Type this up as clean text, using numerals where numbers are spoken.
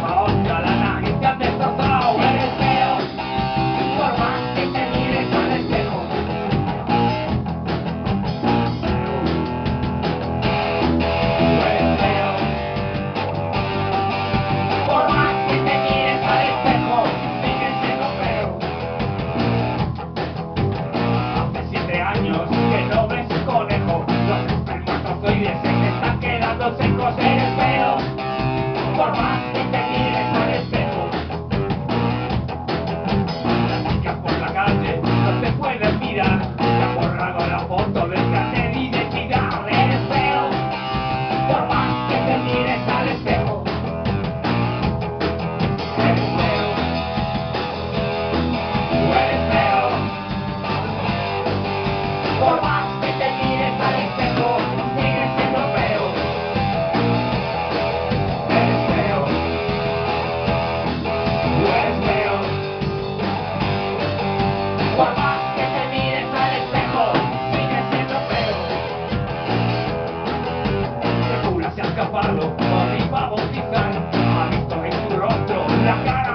Hostia, la nariz te has destrozado, eres feo. Por más que te mires al espejo. Eres feo. Por más que te mires al espejo, sigues siendo feo. Hace 7 años que no ves un conejo. Los espermatozoides se te están quedando secos, eres feo. Por más que te mires al espejo. Las chicas por la calle no te pueden mirar. Te ha borrado la foto del carnet de identidad. Eres feo. Por más que te mires al espejo. Eres feo. Tú eres feo. Por más que te mires al espejo, sigues siendo feo. Eres feo. Tú eres feo. Por más que te mires al espejo, sigues siendo feo. Regula se ha escapado, o ni va a bautizar. Ha visto en tu rostro la cara